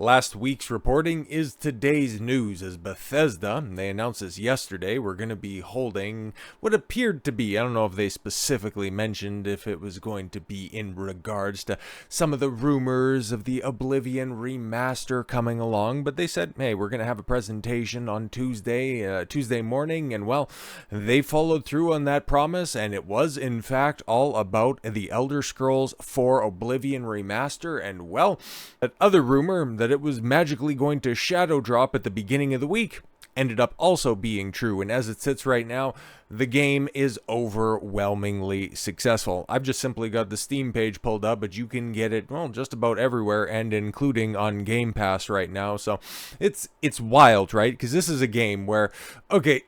Last week's reporting is today's news as Bethesda, they announced this yesterday, we're going to be holding what appeared to be, I don't know if they specifically mentioned if it was going to be in regards to some of the rumors of the Oblivion Remaster coming along, but they said, hey, we're going to have a presentation on Tuesday morning, and well, they followed through on that promise, and it was in fact all about the Elder Scrolls 4 Oblivion Remaster, and well, that other rumor that it was magically going to shadow drop at the beginning of the week ended up also being true, and as it sits right now, the game is overwhelmingly successful. I've just simply got the Steam page pulled up, but you can get it, well, just about everywhere, and including on Game Pass right now, so it's wild, right? Because this is a game where, okay,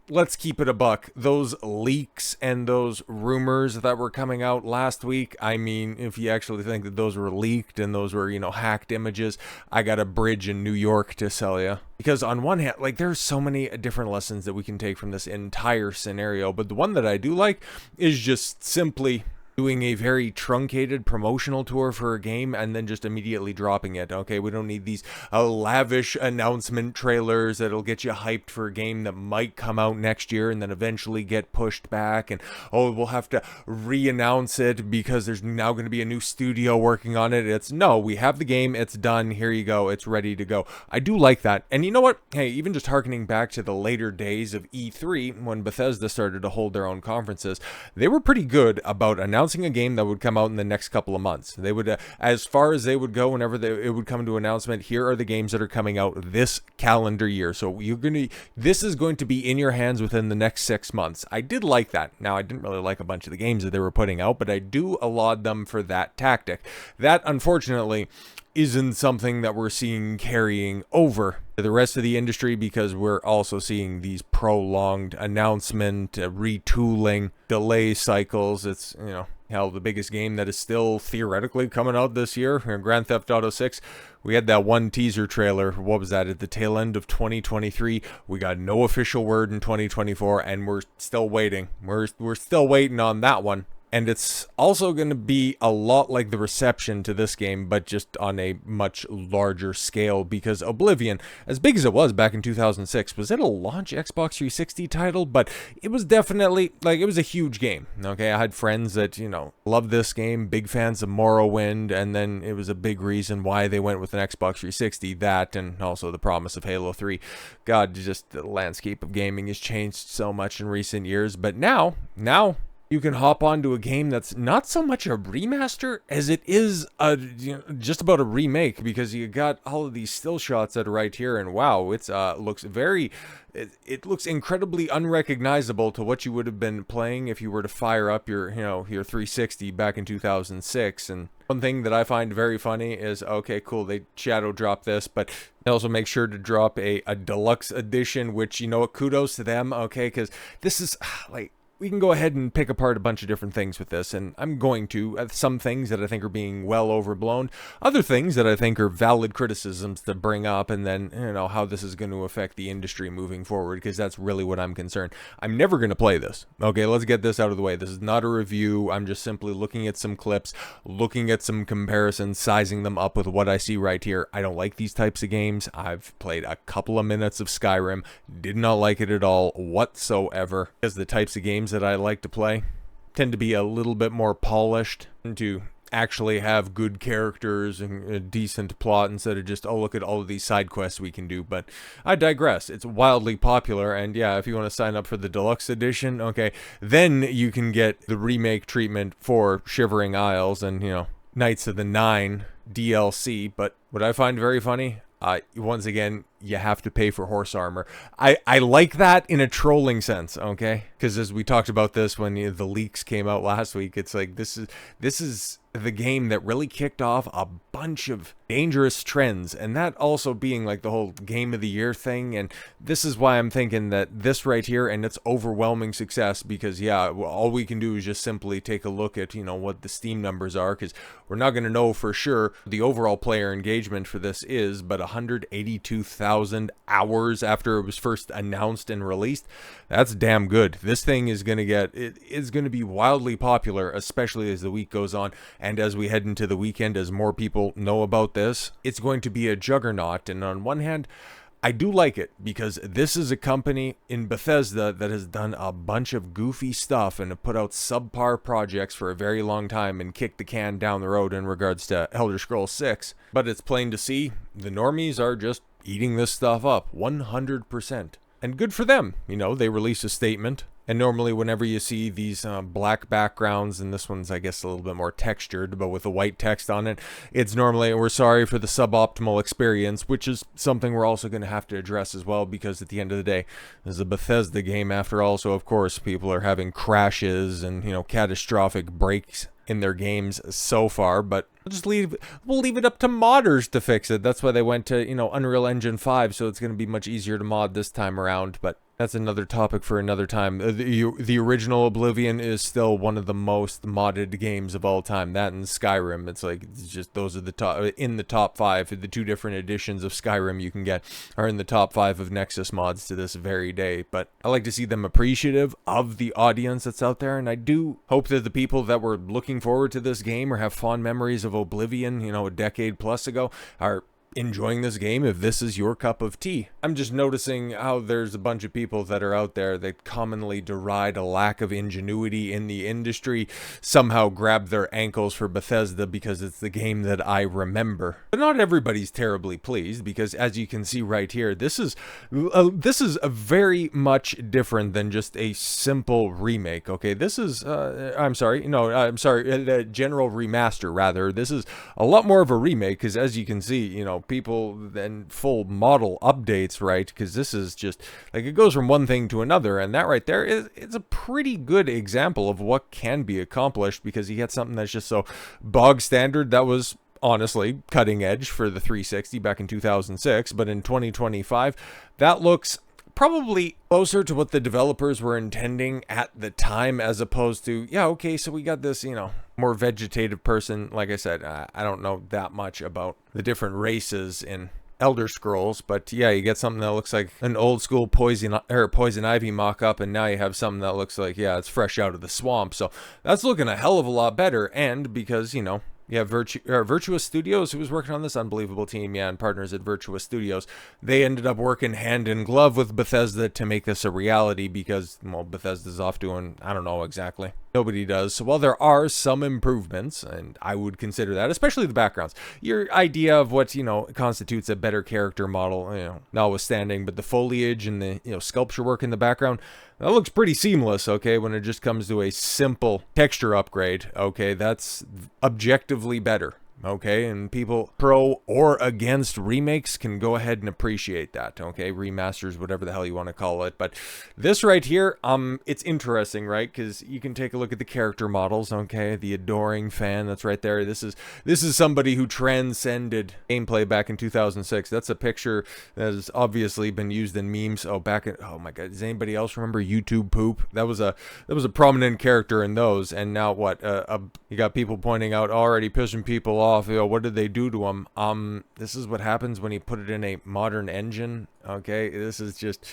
let's keep it a buck. Those leaks and those rumors that were coming out last week, I mean, if you actually think that those were leaked and those were, hacked images, I got a bridge in New York to sell you. Because on one hand, like, there's so many different lessons that we can take from this entire scenario, but the one that I do like is just simply doing a very truncated promotional tour for a game and then just immediately dropping it. Okay, we don't need these lavish announcement trailers that'll get you hyped for a game that might come out next year and then eventually get pushed back, and oh, we'll have to re-announce it because there's now going to be a new studio working on it. It's no, we have the game, it's done, here you go, it's ready to go. I do like that. And you know what? Hey, even just harkening back to the later days of E3 when Bethesda started to hold their own conferences, they were pretty good about announcing a game that would come out in the next couple of months. They would, as far as they would go, whenever it would come to announcement, here are the games that are coming out this calendar year. So this is going to be in your hands within the next 6 months. I did like that. Now, I didn't really like a bunch of the games that they were putting out, but I do laud them for that tactic. That, unfortunately, isn't something that we're seeing carrying over to the rest of the industry, because we're also seeing these prolonged announcement, retooling, delay cycles. It's, hell, the biggest game that is still theoretically coming out this year, Grand Theft Auto 6, we had that one teaser trailer, what was that, at the tail end of 2023, we got no official word in 2024, and we're still waiting. We're still waiting on that one. And it's also going to be a lot like the reception to this game, but just on a much larger scale, because Oblivion, as big as it was back in 2006, was it a launch Xbox 360 title? But it was definitely, like, it was a huge game, okay? I had friends that, loved this game, big fans of Morrowind, and then it was a big reason why they went with an Xbox 360, that, and also the promise of Halo 3. God, just the landscape of gaming has changed so much in recent years, but now, you can hop onto a game that's not so much a remaster as it is just about a remake, because you got all of these still shots that are right here, and wow, it looks incredibly unrecognizable to what you would have been playing if you were to fire up your 360 back in 2006. And one thing that I find very funny is, okay, cool, they shadow drop this, but they also make sure to drop a deluxe edition, which, kudos to them, okay, because this is like, we can go ahead and pick apart a bunch of different things with this, and I'm going to. Some things that I think are being well overblown, other things that I think are valid criticisms to bring up, and then, how this is going to affect the industry moving forward, because that's really what I'm concerned. I'm never going to play this. Okay, let's get this out of the way. This is not a review. I'm just simply looking at some clips, looking at some comparisons, sizing them up with what I see right here. I don't like these types of games. I've played a couple of minutes of Skyrim, did not like it at all whatsoever, because the types of games that I like to play tend to be a little bit more polished and to actually have good characters and a decent plot instead of just, oh, look at all of these side quests we can do. But I digress. It's wildly popular, and yeah, if you want to sign up for the deluxe edition, okay, then you can get the remake treatment for Shivering Isles and, Knights of the Nine DLC. But what I find very funny, once again, you have to pay for horse armor. I like that in a trolling sense, okay? Because as we talked about this when the leaks came out last week, it's like this is the game that really kicked off a bunch of dangerous trends, and that also being like the whole game of the year thing. And this is why I'm thinking that this right here and its overwhelming success, because yeah, all we can do is just simply take a look at what the Steam numbers are, because we're not going to know for sure the overall player engagement for this is, but 182,000 hours after it was first announced and released, that's damn good. This thing is going to be wildly popular, especially as the week goes on and as we head into the weekend, as more people know about this, it's going to be a juggernaut. And on one hand, I do like it because this is a company in Bethesda that has done a bunch of goofy stuff and have put out subpar projects for a very long time and kicked the can down the road in regards to Elder Scrolls 6. But it's plain to see the normies are just eating this stuff up 100%. And good for them. You know, they release a statement. And normally whenever you see these black backgrounds, and this one's, I guess, a little bit more textured, but with the white text on it, it's normally, we're sorry for the suboptimal experience, which is something we're also going to have to address as well, because at the end of the day, this is a Bethesda game after all, so of course people are having crashes and, you know, catastrophic breaks in their games so far, but we'll leave it up to modders to fix it. That's why they went to, you know, Unreal Engine 5, so it's going to be much easier to mod this time around, but that's another topic for another time. The original Oblivion is still one of the most modded games of all time. That and Skyrim. It's like, it's just, those are the top, in the top 5. The 2 different editions of Skyrim you can get are in the top 5 of Nexus mods to this very day. But I like to see them appreciative of the audience that's out there. And I do hope that the people that were looking forward to this game or have fond memories of Oblivion, you know, a decade plus ago, are enjoying this game if this is your cup of tea. I'm just noticing how there's a bunch of people that are out there that commonly deride a lack of ingenuity in the industry, somehow grab their ankles for Bethesda because it's the game that I remember. But not everybody's terribly pleased, because as you can see right here, this is a very much different than just a simple remake. Okay, this is the general remaster rather. This is a lot more of a remake, because as you can see, you know, people then full model updates, right? Because this is just like, it goes from one thing to another, and that right there is a pretty good example of what can be accomplished, because you get something that's just so bog standard that was honestly cutting edge for the 360 back in 2006, but in 2025 that looks probably closer to what the developers were intending at the time, as opposed to, yeah, okay, so we got this, you know, more vegetative person. Like I said, I don't know that much about the different races in Elder Scrolls, but yeah, you get something that looks like an old school poison ivy mock-up, and now you have something that looks like, yeah, it's fresh out of the swamp. So that's looking a hell of a lot better. And because, you know, you have Virtuous Studios, who was working on this unbelievable team, yeah, and partners at Virtuous Studios. They ended up working hand in glove with Bethesda to make this a reality, because, well, Bethesda's off doing, I don't know exactly. Nobody does. So while there are some improvements, and I would consider that, especially the backgrounds, your idea of what, you know, constitutes a better character model, you know, notwithstanding, but the foliage and the, you know, sculpture work in the background, that looks pretty seamless, okay, when it just comes to a simple texture upgrade, okay, that's objectively better. Okay, and people pro or against remakes can go ahead and appreciate that, okay, remasters, whatever the hell you want to call it. But this right here, it's interesting, right, because you can take a look at the character models, okay, the adoring fan that's right there. This is somebody who transcended gameplay back in 2006. That's a picture that has obviously been used in memes. Oh my god, does anybody else remember YouTube Poop? That was a prominent character in those. And now what, you got people pointing out, already pissing people off. You know, what did they do to him? This is what happens when you put it in a modern engine. Okay, this is just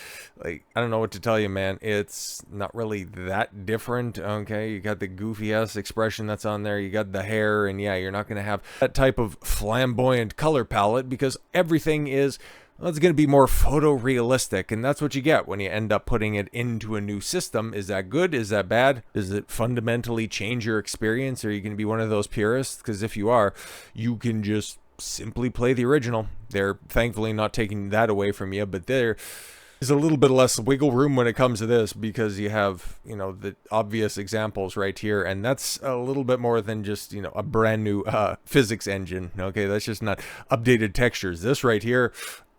like, I don't know what to tell you, man. It's not really that different. Okay, you got the goofy ass expression that's on there, you got the hair, and yeah, you're not gonna have that type of flamboyant color palette, because everything is, well, it's going to be more photorealistic, and that's what you get when you end up putting it into a new system. Is that good? Is that bad? Does it fundamentally change your experience? Or are you going to be one of those purists? Because if you are, you can just simply play the original. They're thankfully not taking that away from you, but there is a little bit less wiggle room when it comes to this, because you have, you know, the obvious examples right here, and that's a little bit more than just, you know, a brand new physics engine. Okay, that's just not updated textures. This right here,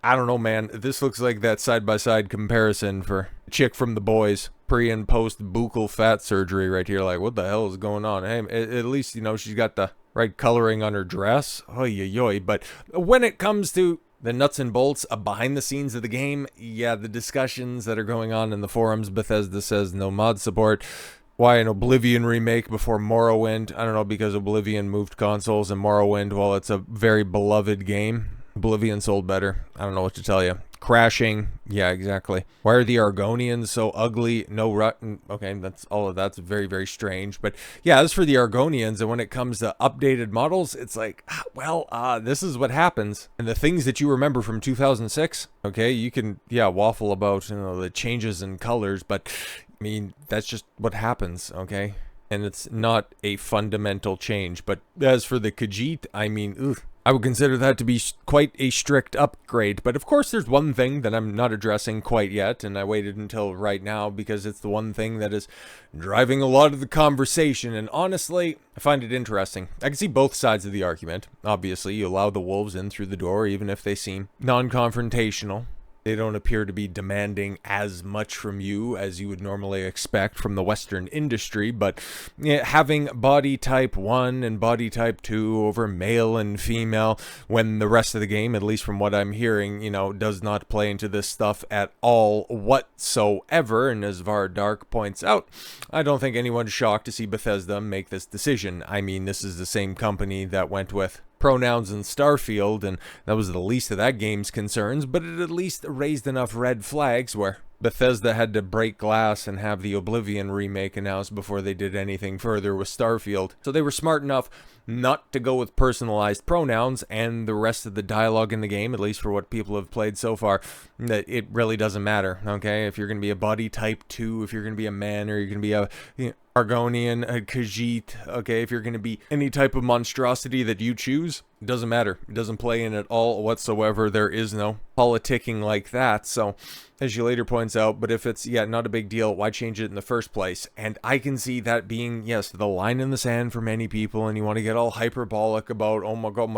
I don't know, man. This looks like that side-by-side comparison for chick from The Boys, pre and post buccal fat surgery right here. Like, what the hell is going on? Hey, at least, you know, she's got the right coloring on her dress. Oy. But when it comes to the nuts and bolts behind the scenes of the game, yeah, the discussions that are going on in the forums, Bethesda says no mod support. Why an Oblivion remake before Morrowind? I don't know, because Oblivion moved consoles, and Morrowind, well, it's a very beloved game. Oblivion sold better. I don't know what to tell you. Crashing. Yeah, exactly. Why are the Argonians so ugly? No rut. Okay, that's all of that's very, very strange. But yeah, as for the Argonians, and when it comes to updated models, it's like, this is what happens. And the things that you remember from 2006, okay, you can, yeah, waffle about, the changes in colors, but I mean, that's just what happens, okay? And it's not a fundamental change. But as for the Khajiit, I mean, ugh. I would consider that to be quite a strict upgrade, but of course there's one thing that I'm not addressing quite yet, and I waited until right now because it's the one thing that is driving a lot of the conversation, and honestly, I find it interesting. I can see both sides of the argument. Obviously, you allow the wolves in through the door even if they seem non-confrontational. They don't appear to be demanding as much from you as you would normally expect from the Western industry, but having body type 1 and body type 2 over male and female, when the rest of the game, at least from what I'm hearing, does not play into this stuff at all whatsoever, and as Vardark points out, I don't think anyone's shocked to see Bethesda make this decision. I mean, this is the same company that went with pronouns in Starfield, and that was the least of that game's concerns, but it at least raised enough red flags where Bethesda had to break glass and have the Oblivion remake announced before they did anything further with Starfield. So they were smart enough not to go with personalized pronouns, and the rest of the dialogue in the game, at least for what people have played so far, that it really doesn't matter, okay? If you're going to be a body type 2, if you're going to be a man, or you're going to be a Argonian, a Khajiit, okay? If you're going to be any type of monstrosity that you choose, it doesn't matter. It doesn't play in at all whatsoever. There is no politicking like that. So, as you later points out, but if it's, not a big deal, why change it in the first place? And I can see that being, yes, the line in the sand for many people, and you want to get all hyperbolic about, oh my god,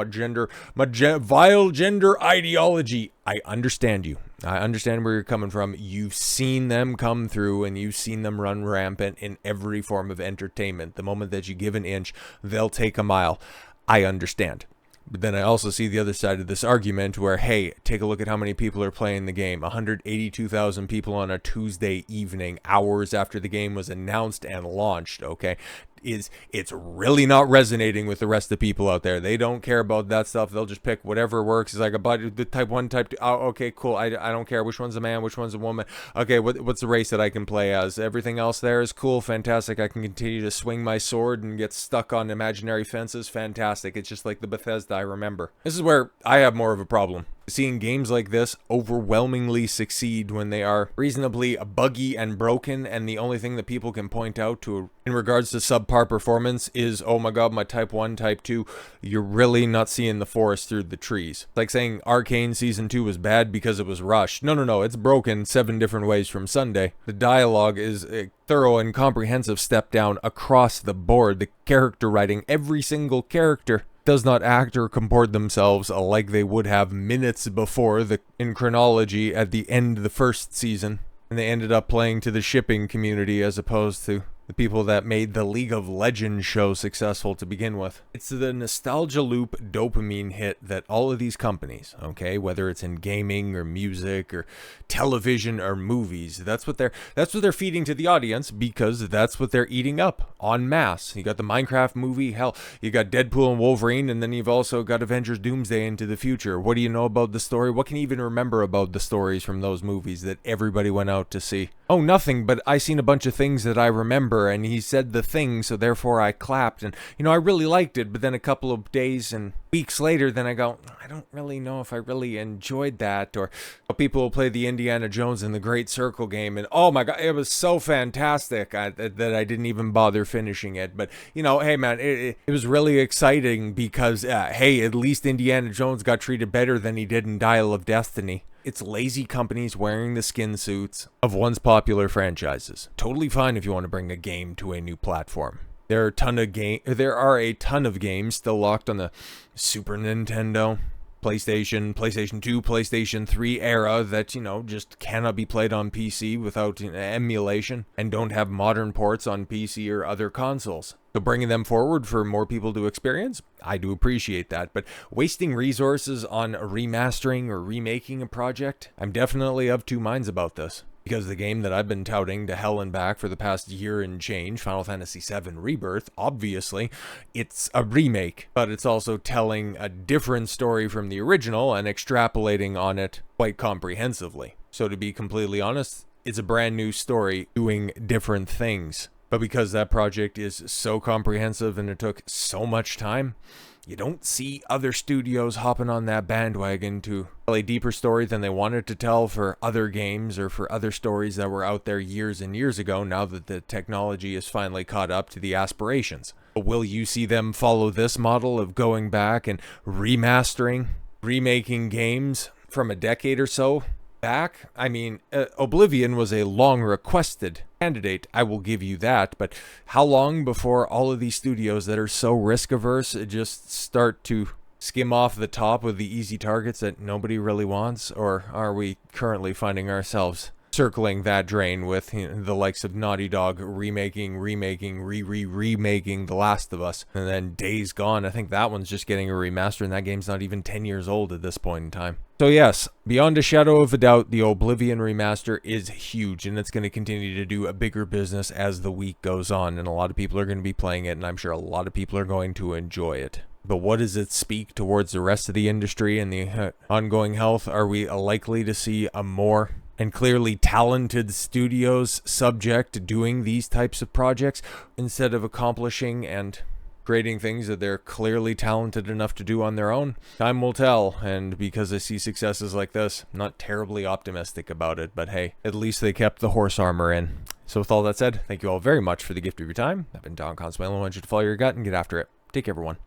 vile gender ideology. I understand you. I understand where you're coming from. You've seen them come through, and you've seen them run rampant in every form of entertainment. The moment that you give an inch, they'll take a mile. I understand. But then I also see the other side of this argument where, hey, take a look at how many people are playing the game. 182,000 people on a Tuesday evening, hours after the game was announced and launched, okay? It's really not resonating with the rest of the people out there. They don't care about that stuff. They'll just pick whatever works. It's like a body, the type 1, type 2. Oh, okay, cool. I don't care which one's a man, which one's a woman. Okay, what's the race that I can play as? Everything else there is cool, fantastic. I can continue to swing my sword and get stuck on imaginary fences, fantastic. It's just like the Bethesda I remember. This is where I have more of a problem. Seeing games like this overwhelmingly succeed when they are reasonably buggy and broken, and the only thing that people can point out to in regards to subpar performance is, oh my god, my type 1, type 2, you're really not seeing the forest through the trees. It's like saying Arcane Season 2 was bad because it was rushed. No, it's broken 7 different ways from Sunday. The dialogue is a thorough and comprehensive step down across the board. The character writing, every single character does not act or comport themselves like they would have minutes before in chronology at the end of the first season, and they ended up playing to the shipping community as opposed to the people that made the League of Legends show successful to begin with. It's the nostalgia loop dopamine hit that all of these companies, okay, whether it's in gaming or music or television or movies, that's what they're feeding to the audience, because that's what they're eating up en masse. You got the Minecraft movie, hell, you got Deadpool and Wolverine, and then you've also got Avengers Doomsday into the future. What do you know about the story? What can you even remember about the stories from those movies that everybody went out to see? Oh, nothing, but I seen a bunch of things that I remember, and he said the thing, so therefore I clapped, and I really liked it. But then a couple of days and weeks later, then I go, I don't really know if I really enjoyed that. Or people will play the Indiana Jones and the Great Circle game, and oh my god, it was so fantastic that I didn't even bother finishing it. But hey man, it was really exciting because hey, at least Indiana Jones got treated better than he did in Dial of Destiny. It's lazy companies wearing the skin suits of once popular franchises. Totally fine if you want to bring a game to a new platform. There are a ton of games still locked on the Super Nintendo, PlayStation 2, PlayStation 3 era that, just cannot be played on PC without emulation, and don't have modern ports on PC or other consoles. So bringing them forward for more people to experience, I do appreciate that. But wasting resources on remastering or remaking a project, I'm definitely of two minds about this. Because the game that I've been touting to hell and back for the past year and change, Final Fantasy VII Rebirth, obviously, it's a remake, but it's also telling a different story from the original and extrapolating on it quite comprehensively. So to be completely honest, it's a brand new story doing different things. But because that project is so comprehensive and it took so much time, you don't see other studios hopping on that bandwagon to tell a deeper story than they wanted to tell for other games or for other stories that were out there years and years ago, now that the technology is finally caught up to the aspirations. Will you see them follow this model of going back and remaking games from a decade or so back? I mean, Oblivion was a long requested candidate, I will give you that, but how long before all of these studios that are so risk averse just start to skim off the top with the easy targets that nobody really wants? Or are we currently finding ourselves circling that drain with, you know, the likes of Naughty Dog remaking The Last of Us, and then Days Gone? I think that one's just getting a remaster, and that game's not even 10 years old at this point in time. So yes, beyond a shadow of a doubt, the Oblivion Remaster is huge, and it's going to continue to do a bigger business as the week goes on, and a lot of people are going to be playing it, and I'm sure a lot of people are going to enjoy it. But what does it speak towards the rest of the industry and the ongoing health? Are we likely to see a more and clearly talented studios subject to doing these types of projects instead of accomplishing and creating things that they're clearly talented enough to do on their own? Time will tell, and because I see successes like this, I'm not terribly optimistic about it, but hey, at least they kept the horse armor in. So with all that said, thank you all very much for the gift of your time. I've been Don Consuelo. I want you to follow your gut and get after it. Take care, everyone.